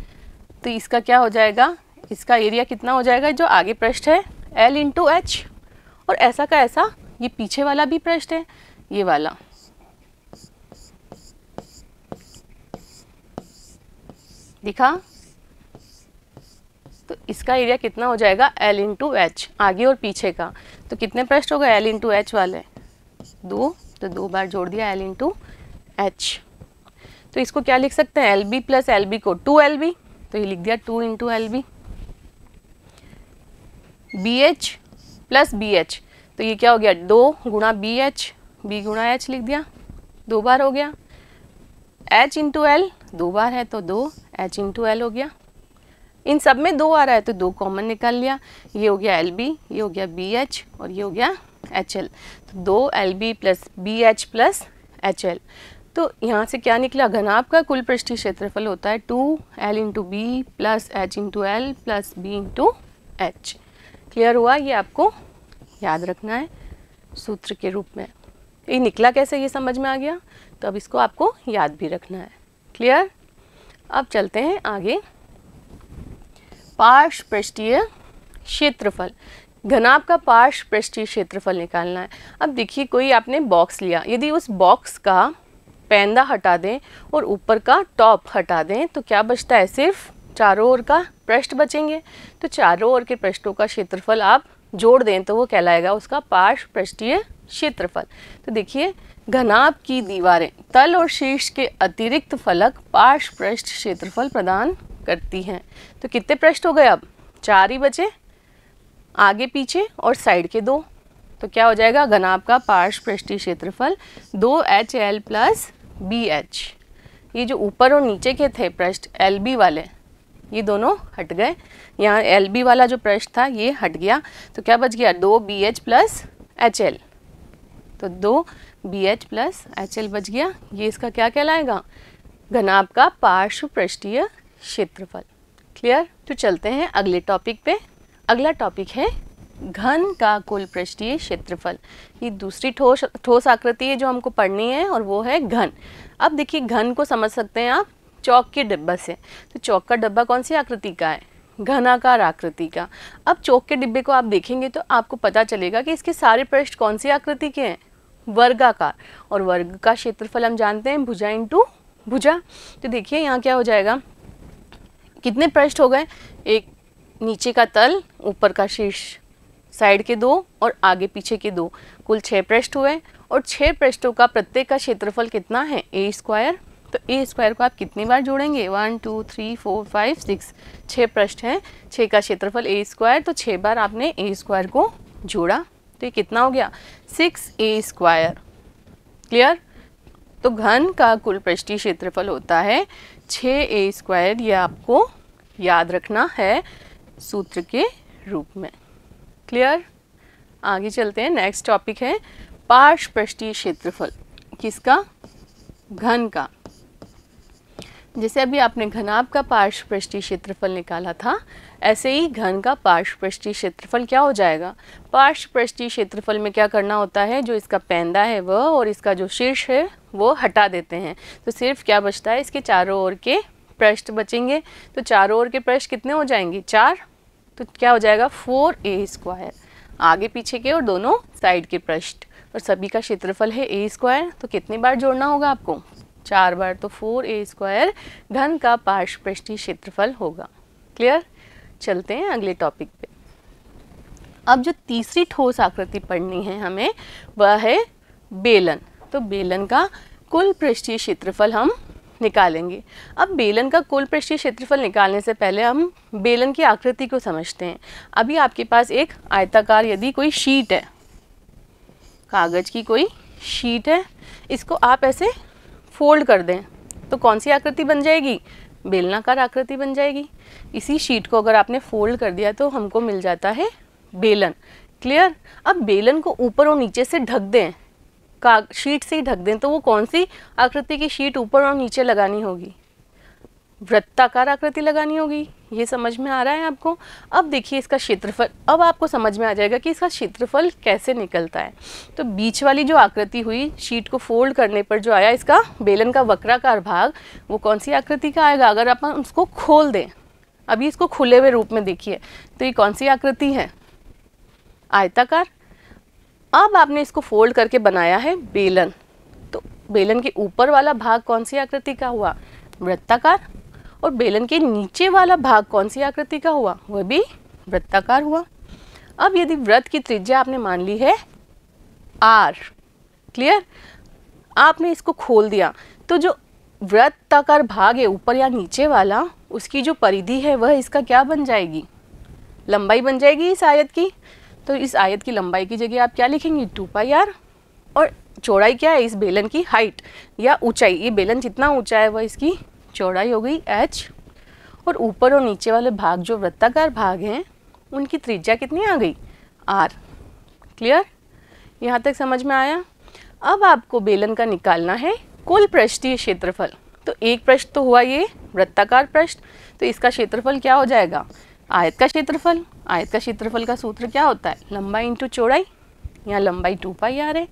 तो इसका क्या हो जाएगा, इसका एरिया कितना हो जाएगा, जो आगे पृष्ठ है L इंटू एच, और ऐसा का ऐसा ये पीछे वाला भी पृष्ठ है, ये वाला, दिखा, तो इसका एरिया कितना हो जाएगा L इंटू एच, आगे और पीछे का, तो कितने पृष्ठ हो गए L इंटू एच वाले, 2, तो 2 बार जोड़ दिया L इंटू एच। तो इसको क्या लिख सकते हैं, LB प्लस LB को 2LB, तो ये लिख दिया 2 into LB। BH plus BH, तो ये क्या हो गया, 2 गुणा BH, B गुणा H लिख दिया, 2 बार हो गया। H इंटू L 2 बार है तो 2 H इंटू L हो गया। इन सब में 2 आ रहा है तो 2 कॉमन निकाल लिया, ये हो गया LB, ये हो गया BH और ये हो गया HL, तो 2 LB plus BH plus HL। तो यहाँ से क्या निकला, घनाभ का कुल पृष्ठीय क्षेत्रफल होता है 2L into B plus H into L plus B into H। Clear हुआ, ये आपको याद रखना है सूत्र के रूप में। ये निकला कैसे, ये समझ में आ गया, तो अब इसको आपको याद भी रखना है। क्लियर। अब चलते हैं आगे, पार्श्व पृष्ठीय क्षेत्रफल। घनाभ का पार्श्व पृष्ठीय क्षेत्रफल निकालना है। अब देखिए कोई आपने बॉक्स लिया, यदि उस बॉक्स का पैंदा हटा दें और ऊपर का टॉप हटा दें तो क्या बचता है, सिर्फ चारों ओर का पृष्ठ बचेंगे। तो चारों ओर के पृष्ठों का क्षेत्रफल आप जोड़ दें तो वो कहलाएगा उसका पार्श्व पृष्ठीय क्षेत्रफल। तो देखिए घनाभ की दीवारें तल और शीर्ष के अतिरिक्त फलक पार्श्व पृष्ठ क्षेत्रफल प्रदान करती हैं। तो कितने पृष्ठ हो गए, अब 4 ही बचे, आगे पीछे और साइड के 2। तो क्या हो जाएगा, घनाभ का पार्श्व पृष्ठीय क्षेत्रफल 2HL प्लस BH। ये जो ऊपर और नीचे के थे पृष्ठ LB वाले, ये दोनों हट गए। यहाँ LB वाला जो पृष्ठ था ये हट गया, तो क्या बच गया 2BH प्लस HL। तो 2BH प्लस HL बच गया। ये इसका क्या कहलाएगा, घनाभ का पार्श्व पृष्ठीय क्षेत्रफल। क्लियर। तो चलते हैं अगले टॉपिक पे। अगला टॉपिक है घन का कुल पृष्ठीय क्षेत्रफल। ये दूसरी ठोस आकृति है जो हमको पढ़नी है और वो है घन। अब देखिए घन को समझ सकते हैं आप चौक के डिब्बा से। तो चौक का डब्बा कौन सी आकृति का है, घनाकार आकृति का। अब चौक के डिब्बे को आप देखेंगे तो आपको पता चलेगा कि इसके सारे पृष्ठ कौन सी आकृति के हैं, वर्गाकार। और वर्ग का क्षेत्रफल हम जानते हैं भुजा इंटू भुजा। तो देखिए यहाँ क्या हो जाएगा, कितने पृष्ठ हो गए, एक नीचे का तल, ऊपर का शीर्ष, साइड के 2 और आगे पीछे के 2, कुल 6 पृष्ठ हुए। और 6 पृष्ठों का प्रत्येक का क्षेत्रफल कितना है, a स्क्वायर। तो a स्क्वायर को आप कितनी बार जोड़ेंगे, 1 2 3 4 5 6, 6 पृष्ठ हैं, 6 का क्षेत्रफल a स्क्वायर, तो 6 बार आपने a स्क्वायर को जोड़ा, तो ये कितना हो गया 6a स्क्वायर। क्लियर। तो घन का कुल पृष्ठीय क्षेत्रफल होता है 6a स्क्वायर। ये आपको याद रखना है सूत्र के रूप में। क्लियर। आगे चलते हैं, नेक्स्ट टॉपिक है पार्श्व पृष्ठीय क्षेत्रफल। किसका, घन का। जैसे अभी आपने घनाभ का पार्श्व पृष्ठीय क्षेत्रफल निकाला था, ऐसे ही घन का पार्श्व पृष्ठीय क्षेत्रफल क्या हो जाएगा। पार्श्व पृष्ठीय क्षेत्रफल में क्या करना होता है, जो इसका पैंदा है वह और इसका जो शीर्ष है वो हटा देते हैं, तो सिर्फ क्या बचता है, इसके चारों ओर के पृष्ठ बचेंगे। तो चारों ओर के पृष्ठ कितने हो जाएंगे, 4। तो क्या हो जाएगा 4a स्क्वायर, आगे पीछे के और दोनों साइड के पृष्ठ, और सभी का क्षेत्रफल है a स्क्वायर। तो कितनी बार जोड़ना होगा आपको, 4 बार। तो 4a स्क्वायर घन का पार्श्व पृष्ठीय क्षेत्रफल होगा। क्लियर। चलते हैं अगले टॉपिक पे। अब जो तीसरी ठोस आकृति पढ़नी है हमें, वह है बेलन। तो बेलन का कुल पृष्ठीय क्षेत्रफल हम निकालेंगे। अब बेलन का कुल पृष्ठीय क्षेत्रफल निकालने से पहले हम बेलन की आकृति को समझते हैं। अभी आपके पास एक आयताकार यदि कोई शीट है, कागज की कोई शीट है, इसको आप ऐसे फोल्ड कर दें तो कौन सी आकृति बन जाएगी, बेलनाकार आकृति बन जाएगी। इसी शीट को अगर आपने फोल्ड कर दिया तो हमको मिल जाता है बेलन। क्लियर। अब बेलन को ऊपर और नीचे से ढक दें का शीट से ही ढक दें, तो वो कौन सी आकृति की शीट ऊपर और नीचे लगानी होगी? वृत्ताकार आकृति लगानी होगी। ये समझ में आ रहा है आपको? अब देखिए इसका क्षेत्रफल, अब आपको समझ में आ जाएगा कि इसका क्षेत्रफल कैसे निकलता है। तो बीच वाली जो आकृति हुई, शीट को फोल्ड करने पर जो आया इसका बेलन का वक्राकार भाग, वो कौन सी आकृति का आएगा? अगर अपन उसको खोल दें, अभी इसको खुले हुए रूप में देखिए, तो ये कौन सी आकृति है? आयताकार। अब आपने इसको फोल्ड करके बनाया है बेलन, तो बेलन के ऊपर वाला भाग कौन सी आकृति का हुआ? वृत्ताकार। और बेलन के नीचे वाला भाग कौन सी आकृति का हुआ? वह भी वृत्ताकार हुआ। अब यदि वृत्त की त्रिज्या आपने मान ली है r, क्लियर, आपने इसको खोल दिया, तो जो वृत्ताकार भाग है ऊपर या नीचे वाला, उसकी जो परिधि है वह इसका क्या बन जाएगी? लंबाई बन जाएगी इस आयत की। तो इस आयत की लंबाई की जगह आप क्या लिखेंगे? 2πr। और चौड़ाई क्या है? इस बेलन की हाइट या ऊंचाई, ये बेलन जितना ऊंचा है वह इसकी चौड़ाई हो गई h। और ऊपर और नीचे वाले भाग जो वृत्ताकार भाग हैं, उनकी त्रिज्या कितनी आ गई? r। क्लियर, यहाँ तक समझ में आया? अब आपको बेलन का निकालना है कुल पृष्ठीय क्षेत्रफल। तो एक पृष्ठ तो हुआ ये वृत्ताकार पृष्ठ, तो इसका क्षेत्रफल क्या हो जाएगा? आयत का क्षेत्रफल। आयत का क्षेत्रफल का सूत्र क्या होता है? लंबाई इंटू चौड़ाई। यहाँ लंबाई 2πr है,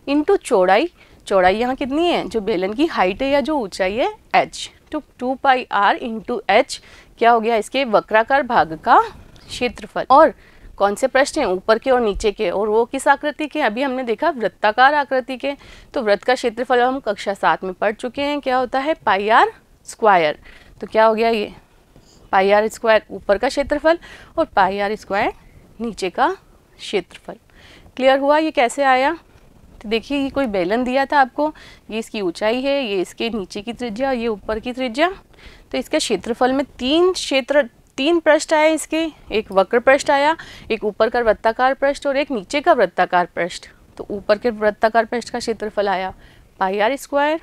इंटू चौड़ाई। चौड़ाई यहाँ कितनी है? जो बेलन की हाइट है या जो ऊंचाई है, h। तो 2πr इंटू h क्या हो गया? इसके वक्राकार भाग का क्षेत्रफल। और कौन से पृष्ठ हैं? ऊपर के और नीचे के। और वो किस आकृति के? अभी हमने देखा वृत्ताकार आकृति के। तो वृत्त का क्षेत्रफल हम कक्षा 7 में पढ़ चुके हैं, क्या होता है? πr²। तो क्या हो गया ये? πr² ऊपर का क्षेत्रफल और πr² नीचे का क्षेत्रफल। क्लियर हुआ ये कैसे आया? तो देखिए ये कोई बेलन दिया था आपको, ये इसकी ऊंचाई है, ये इसके नीचे की त्रिज्या, ये ऊपर की त्रिज्या। तो इसके क्षेत्रफल में तीन पृष्ठ आए इसके, एक वक्र पृष्ठ आया, एक ऊपर का वृत्ताकार पृष्ठ और एक नीचे का वृत्ताकार पृष्ठ। तो ऊपर के वृत्ताकार पृष्ठ का क्षेत्रफल आया πr²,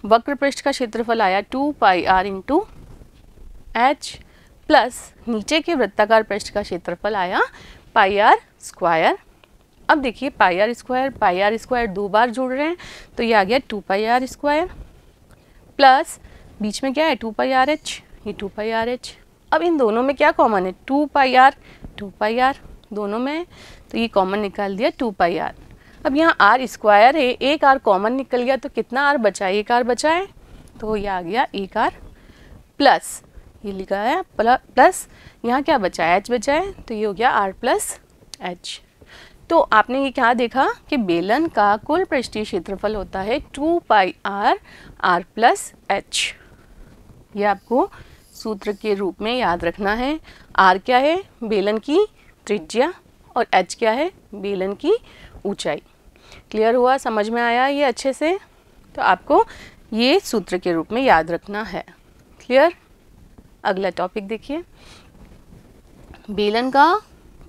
वक्र पृष्ठ का क्षेत्रफल आया 2πr इंटू h, प्लस नीचे के वृत्ताकार पृष्ठ का क्षेत्रफल आया πr²। अब देखिए πr² दो बार जुड़ रहे हैं, तो ये आ गया 2πr², प्लस बीच में क्या है? 2πrh, ये 2πrh। अब इन दोनों में क्या कॉमन है? 2πr दोनों में, तो ये कॉमन निकाल दिया 2πr। अब यहाँ r² है, एक r कॉमन निकल गया, तो कितना r बचा है? एक r बचा है, तो ये आ गया एक r, प्लस ये लिखा है प्लस यहाँ क्या बचा है? h बचा है, तो ये हो गया r प्लस h। तो आपने ये क्या देखा कि बेलन का कुल पृष्ठीय क्षेत्रफल होता है 2πr r प्लस h। ये आपको सूत्र के रूप में याद रखना है। r क्या है? बेलन की त्रिज्या, और h क्या है? बेलन की ऊंचाई। क्लियर हुआ? समझ में आया ये अच्छे से? तो आपको ये सूत्र के रूप में याद रखना है। क्लियर? अगला टॉपिक देखिए, बेलन का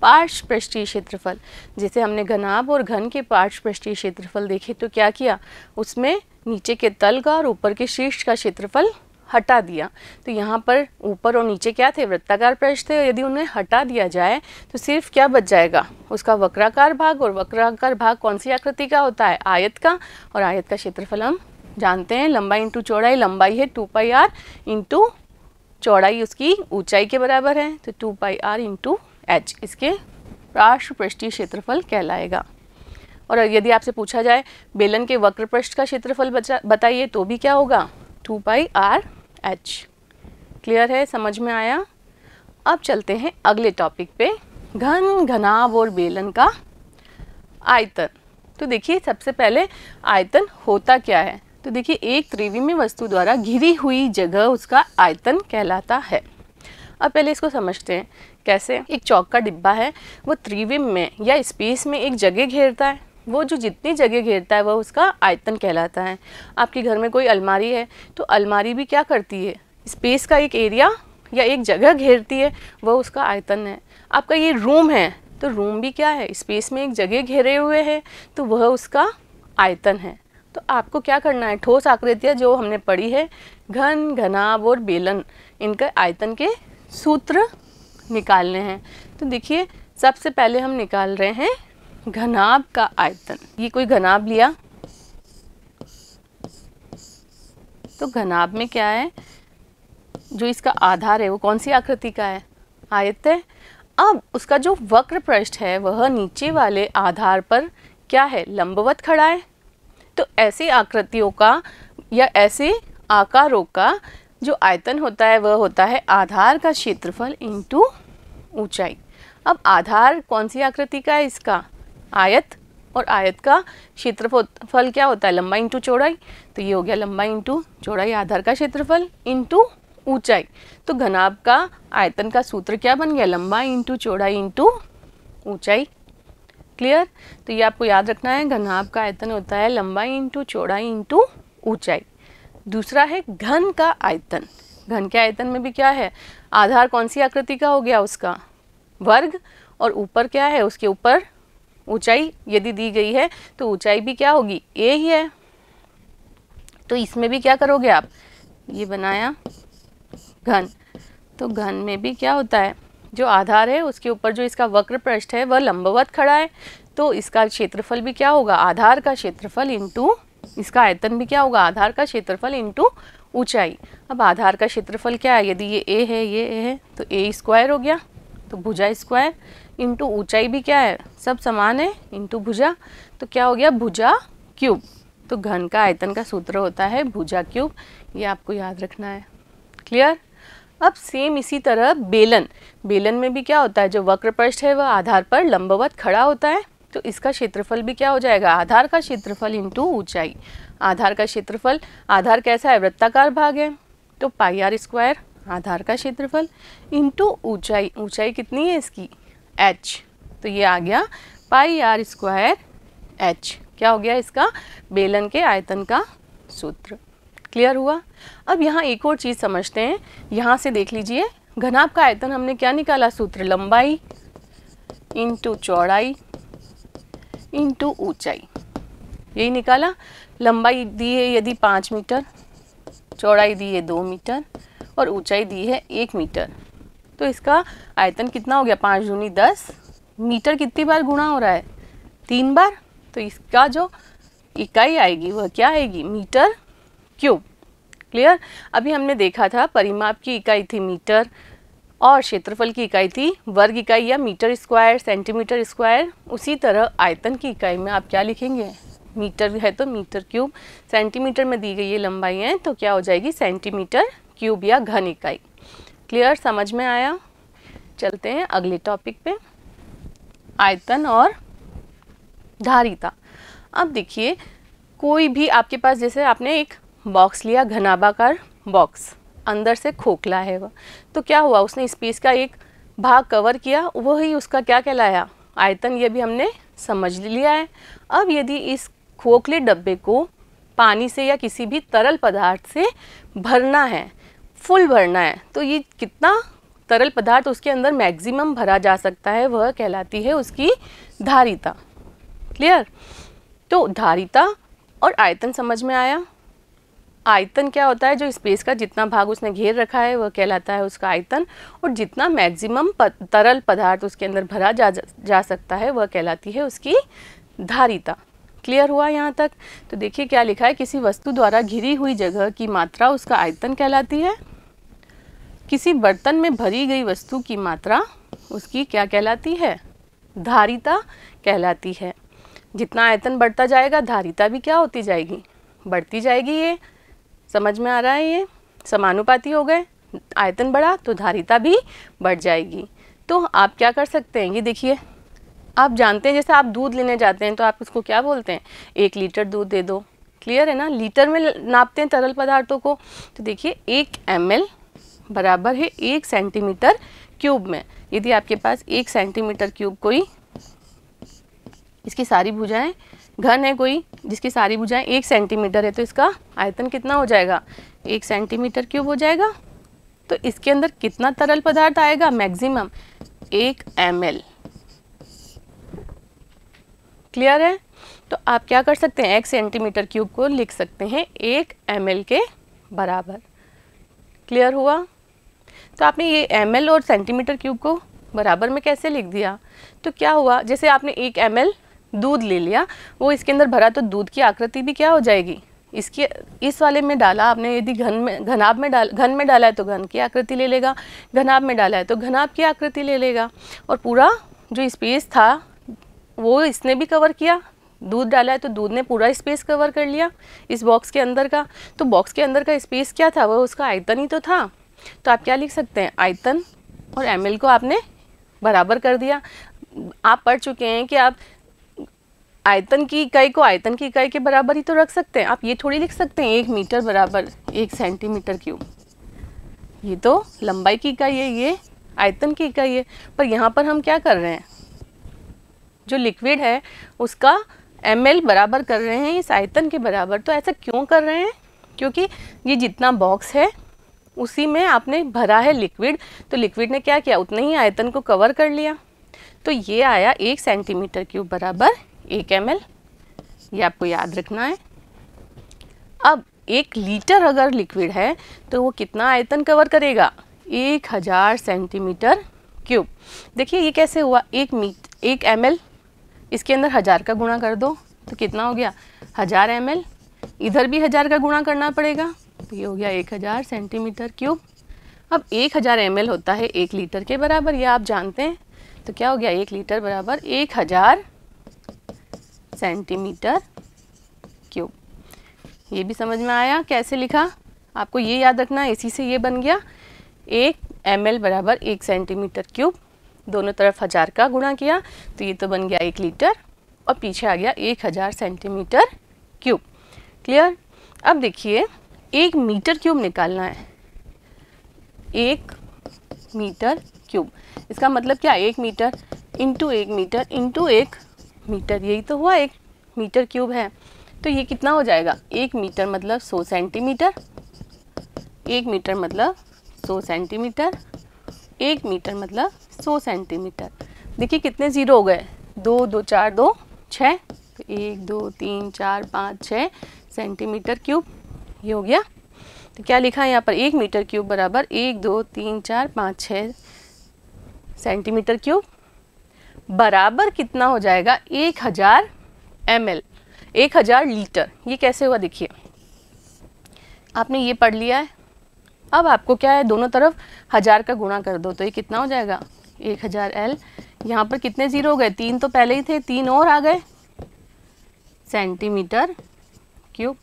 पार्श्व पृष्ठीय क्षेत्रफल। जैसे हमने घनाभ और घन के पार्श्व पृष्ठीय क्षेत्रफल देखे, तो क्या किया? उसमें नीचे के तल का और ऊपर के शीर्ष का क्षेत्रफल हटा दिया। तो यहाँ पर ऊपर और नीचे क्या थे? वृत्ताकार पृष्ठ थे। यदि उन्हें हटा दिया जाए तो सिर्फ क्या बच जाएगा? उसका वक्राकार भाग। और वक्राकार भाग कौन सी आकृति का होता है? आयत का। और आयत का क्षेत्रफल हम जानते हैं, लंबाई इंटू चौड़ाई। लंबाई है 2πr इंटू चौड़ाई उसकी ऊंचाई के बराबर है, तो 2πr इंटू h इसके पार्श्व पृष्ठीय क्षेत्रफल कहलाएगा। और यदि आपसे पूछा जाए बेलन के वक्र पृष्ठ का क्षेत्रफल बताइए, तो भी क्या होगा? 2πrh। क्लियर है? समझ में आया? अब चलते हैं अगले टॉपिक पे, घन, घनाभ और बेलन का आयतन। तो देखिए सबसे पहले आयतन होता क्या है? तो देखिए एक त्रिविमीय वस्तु द्वारा घिरी हुई जगह उसका आयतन कहलाता है। अब पहले इसको समझते हैं कैसे। एक चौक का डिब्बा है, वो त्रिविम में या स्पेस में एक जगह घेरता है। वो जो जितनी जगह घेरता है वह उसका आयतन कहलाता है। आपके घर में कोई अलमारी है, तो अलमारी भी क्या करती है? स्पेस का एक एरिया या एक जगह घेरती है, वह उसका आयतन है। आपका ये रूम है, तो रूम भी क्या है? स्पेस में एक जगह घेरे हुए है, तो वह उसका आयतन है। तो आपको क्या करना है? ठोस आकृतियाँ जो हमने पढ़ी है, घन, घनाभ और बेलन, इनका आयतन के सूत्र निकालने हैं। तो देखिए सबसे पहले हम निकाल रहे हैं घनाभ का आयतन। ये कोई घनाभ लिया तो घनाभ में क्या है, जो इसका आधार है वो कौन सी आकृति का है, आयत है। अब उसका जो वक्र पृष्ठ है वह नीचे वाले आधार पर क्या है, लंबवत खड़ा है। तो ऐसी आकृतियों का या ऐसे आकारों का जो आयतन होता है वह होता है आधार का क्षेत्रफल इंटू ऊंचाई। अब आधार कौन सी आकृति का है, इसका आयत, और आयत का क्षेत्रफल क्या होता है, लंबाई इंटू चौड़ाई। तो ये हो गया लंबाई इंटू चौड़ाई, आधार का क्षेत्रफल इंटू ऊंचाई। तो घनाभ का आयतन का सूत्र क्या बन गया, लंबाई इंटू चौड़ाई इंटू ऊंचाई। क्लियर। तो ये आपको याद रखना है, घनाभ का आयतन होता है लंबाई इंटू चौड़ाई इंटू ऊंचाई। दूसरा है घन का आयतन। घन के आयतन में भी क्या है, आधार कौन सी आकृति का हो गया, उसका वर्ग, और ऊपर क्या है, उसके ऊपर ऊंचाई यदि दी गई है तो ऊंचाई भी क्या होगी, ए ही है। तो इसमें भी क्या करोगे आप, ये बनाया घन, तो घन में भी क्या होता है, जो आधार है उसके ऊपर जो इसका वक्र पृष्ठ है वह लंबवत खड़ा है। तो इसका क्षेत्रफल भी क्या होगा, आधार का क्षेत्रफल इंटू इसका आयतन भी क्या होगा, आधार का क्षेत्रफल इंटू ऊंचाई। अब आधार का क्षेत्रफल क्या है, यदि ये ए है, ये ए है, तो ए स्क्वायर हो गया, तो भुजा स्क्वायर इंटू ऊंचाई भी क्या है, सब समान है, इंटू भुजा, तो क्या हो गया, भुजा क्यूब। तो घन का आयतन का सूत्र होता है भुजा क्यूब, ये आपको याद रखना है। क्लियर। अब सेम इसी तरह बेलन, बेलन में भी क्या होता है, जो वक्र पृष्ठ है वह आधार पर लंबवत खड़ा होता है। तो इसका क्षेत्रफल भी क्या हो जाएगा, आधार का क्षेत्रफल इंटू ऊंचाई। आधार का क्षेत्रफल, आधार कैसा है, वृत्ताकार भाग है, तो पाई आर स्क्वायर आधार का क्षेत्रफल इंटू ऊंचाई। ऊंचाई कितनी है इसकी, h, तो ये आ गया पाई आर स्क्वायर h। क्या हो गया इसका, बेलन के आयतन का सूत्र। क्लियर हुआ। अब यहाँ एक और चीज़ समझते हैं, यहाँ से देख लीजिए, घनाभ का आयतन हमने क्या निकाला, सूत्र लंबाई इंटू चौड़ाई इंटू ऊंचाई, यही निकाला। लंबाई दी है यदि 5 मीटर, चौड़ाई दी है 2 मीटर और ऊंचाई दी है 1 मीटर। तो इसका आयतन कितना हो गया, 5 दूनी 10, मीटर कितनी बार गुणा हो रहा है, 3 बार। तो इसका जो इकाई आएगी वह क्या आएगी, मीटर क्यूब। क्लियर। अभी हमने देखा था परिमाप की इकाई थी मीटर और क्षेत्रफल की इकाई थी वर्ग इकाई या मीटर स्क्वायर, सेंटीमीटर स्क्वायर। उसी तरह आयतन की इकाई में आप क्या लिखेंगे, मीटर है तो मीटर क्यूब, सेंटीमीटर में दी गई ये लंबाई है तो क्या हो जाएगी, सेंटीमीटर क्यूब या घन इकाई। क्लियर, समझ में आया। चलते हैं अगले टॉपिक पे, आयतन और धारिता। अब देखिए, कोई भी आपके पास, जैसे आपने एक बॉक्स लिया, घनाभाकार बॉक्स, अंदर से खोखला है वह, तो क्या हुआ, उसने स्पेस का एक भाग कवर किया, वही उसका क्या कहलाया, आयतन। ये भी हमने समझ लिया है। अब यदि इस खोखले डब्बे को पानी से या किसी भी तरल पदार्थ से भरना है, फुल भरना है, तो ये कितना तरल पदार्थ उसके अंदर मैक्सिमम भरा जा सकता है, वह कहलाती है उसकी धारिता। क्लियर। तो धारिता और आयतन समझ में आया। आयतन क्या होता है, जो स्पेस का जितना भाग उसने घेर रखा है वह कहलाता है उसका आयतन, और जितना मैक्सिमम तरल पदार्थ उसके अंदर भरा जा सकता है वह कहलाती है उसकी धारिता। क्लियर हुआ यहाँ तक। तो देखिए क्या लिखा है, किसी वस्तु द्वारा घिरी हुई जगह की मात्रा उसका आयतन कहलाती है। किसी बर्तन में भरी गई वस्तु की मात्रा उसकी क्या कहलाती है, धारिता कहलाती है। जितना आयतन बढ़ता जाएगा धारिता भी क्या होती जाएगी, बढ़ती जाएगी। ये समझ में आ रहा है, ये समानुपाती हो गए, आयतन बढ़ा तो धारिता भी बढ़ जाएगी। तो आप क्या कर सकते हैं, ये देखिए, आप जानते हैं जैसे आप दूध लेने जाते हैं तो आप उसको क्या बोलते हैं, 1 लीटर दूध दे दो। क्लियर है ना, लीटर में नापते हैं तरल पदार्थों को। तो देखिए 1 ml बराबर है 1 सेंटीमीटर क्यूब में। यदि आपके पास 1 सेंटीमीटर क्यूब कोई, इसकी सारी भुजाएं घन है कोई जिसकी सारी भुजाएं 1 सेंटीमीटर है, तो इसका आयतन कितना हो जाएगा, 1 सेंटीमीटर क्यूब हो जाएगा। तो इसके अंदर कितना तरल पदार्थ आएगा, मैक्सिमम 1 ml। क्लियर है। तो आप क्या कर सकते हैं, 1 सेंटीमीटर क्यूब को लिख सकते हैं 1 ml के बराबर। क्लियर हुआ। तो आपने ये ml और सेंटीमीटर क्यूब को बराबर में कैसे लिख दिया, तो क्या हुआ, जैसे आपने 1 ml दूध ले लिया, वो इसके अंदर भरा, तो दूध की आकृति भी क्या हो जाएगी, इसके इस वाले में डाला आपने, यदि घन में डाला है तो घन की आकृति ले लेगा, घनाभ में डाला है तो घनाभ की आकृति ले लेगा। और पूरा जो स्पेस था वो इसने भी कवर किया, दूध डाला है तो दूध ने पूरा स्पेस कवर कर लिया इस बॉक्स के अंदर का। तो बॉक्स के अंदर का स्पेस क्या था, वो उसका आयतन ही तो था। तो आप क्या लिख सकते हैं, आयतन और ml को आपने बराबर कर दिया। आप पढ़ चुके हैं कि आप आयतन की इकाई को आयतन की इकाई के बराबर ही तो रख सकते हैं। आप ये थोड़ी लिख सकते हैं 1 मीटर बराबर 1 सेंटीमीटर क्यूब, ये तो लंबाई की इकाई है, ये आयतन की इकाई है। पर यहाँ पर हम क्या कर रहे हैं, जो लिक्विड है उसका ml बराबर कर रहे हैं इस आयतन के बराबर। तो ऐसा क्यों कर रहे हैं, क्योंकि ये जितना बॉक्स है उसी में आपने भरा है लिक्विड, तो लिक्विड ने क्या किया, उतने ही आयतन को कवर कर लिया। तो ये आया 1 सेंटीमीटर क्यूब बराबर 1 ml, ये आपको याद रखना है। अब 1 लीटर अगर लिक्विड है तो वो कितना आयतन कवर करेगा, 1000 सेंटीमीटर क्यूब। देखिए ये कैसे हुआ, 1 ml, इसके अंदर 1000 का गुणा कर दो तो कितना हो गया 1000 ml, इधर भी 1000 का गुणा करना पड़ेगा, तो ये हो गया 1000 सेंटीमीटर क्यूब। अब 1000 ml होता है 1 लीटर के बराबर, ये आप जानते हैं। तो क्या हो गया, 1 लीटर बराबर 1000 सेंटीमीटर क्यूब। ये भी समझ में आया कैसे लिखा, आपको ये याद रखना है, इसी से ये बन गया 1 ml बराबर 1 सेंटीमीटर क्यूब। दोनों तरफ 1000 का गुणा किया तो ये तो बन गया 1 लीटर, और पीछे आ गया 1000 सेंटीमीटर क्यूब। क्लियर। अब देखिए 1 मीटर क्यूब निकालना है, 1 मीटर क्यूब, इसका मतलब क्या, 1 metre into 1 metre into 1 metre, यही तो हुआ 1 मीटर क्यूब है। तो ये कितना हो जाएगा, 1 मीटर मतलब 100 सेंटीमीटर, 1 मीटर मतलब 100 सेंटीमीटर, 1 मीटर मतलब 100 सेंटीमीटर। देखिए कितने ज़ीरो हो गए, 2 2 4 2 6, तो 1 2 3 4 5 6 सेंटीमीटर क्यूब, ये हो गया। तो क्या लिखा है यहाँ पर, 1 मीटर क्यूब बराबर 1 2 3 4 5 6 सेंटीमीटर क्यूब, बराबर कितना हो जाएगा 1000 ml, 1000 लीटर। ये कैसे हुआ, देखिए आपने ये पढ़ लिया है। अब आपको क्या है, दोनों तरफ 1000 का गुणा कर दो तो ये कितना हो जाएगा 1000 L। यहाँ पर कितने ज़ीरो हो गए, 3 तो पहले ही थे, 3 और आ गए, सेंटीमीटर क्यूब।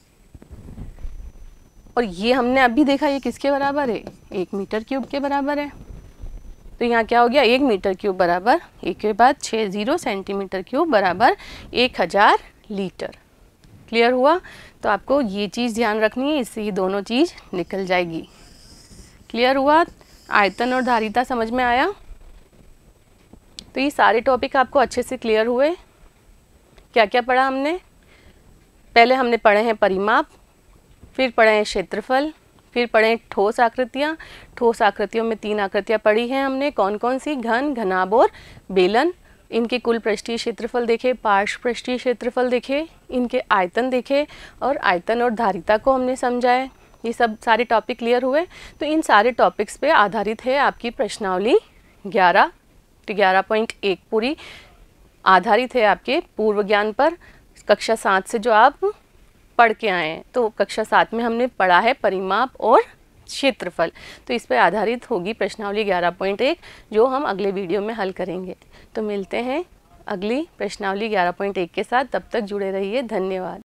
और ये हमने अभी देखा ये किसके बराबर है, 1 मीटर क्यूब के बराबर है। तो यहाँ क्या हो गया, 1 मीटर क्यूब बराबर 1 के बाद 60 सेंटीमीटर क्यूब बराबर 1000 लीटर। क्लियर हुआ। तो आपको ये चीज़ ध्यान रखनी है, इससे ये दोनों चीज़ निकल जाएगी। क्लियर हुआ, आयतन और धारिता समझ में आया। तो ये सारे टॉपिक आपको अच्छे से क्लियर हुए। क्या क्या पढ़ा हमने, पहले हमने पढ़े हैं परिमाप, फिर पढ़े हैं क्षेत्रफल, फिर पढ़े ठोस आकृतियाँ। ठोस आकृतियों में 3 आकृतियाँ पढ़ी हैं हमने, कौन कौन सी, घन, घनाभ और बेलन। इनके कुल पृष्ठीय क्षेत्रफल देखे, पार्श्व पृष्ठीय क्षेत्रफल देखे, इनके आयतन देखे और आयतन और धारिता को हमने समझाए। ये सब सारे टॉपिक क्लियर हुए। तो इन सारे टॉपिक्स पे आधारित है आपकी प्रश्नावली 11, तो 11.1 पूरी आधारित है आपके पूर्व ज्ञान पर, कक्षा 7 से जो आप पढ़ के आए हैं। तो कक्षा 7 में हमने पढ़ा है परिमाप और क्षेत्रफल, तो इस पर आधारित होगी प्रश्नावली 11.1 जो हम अगले वीडियो में हल करेंगे। तो मिलते हैं अगली प्रश्नावली 11.1 के साथ, तब तक जुड़े रहिए। धन्यवाद।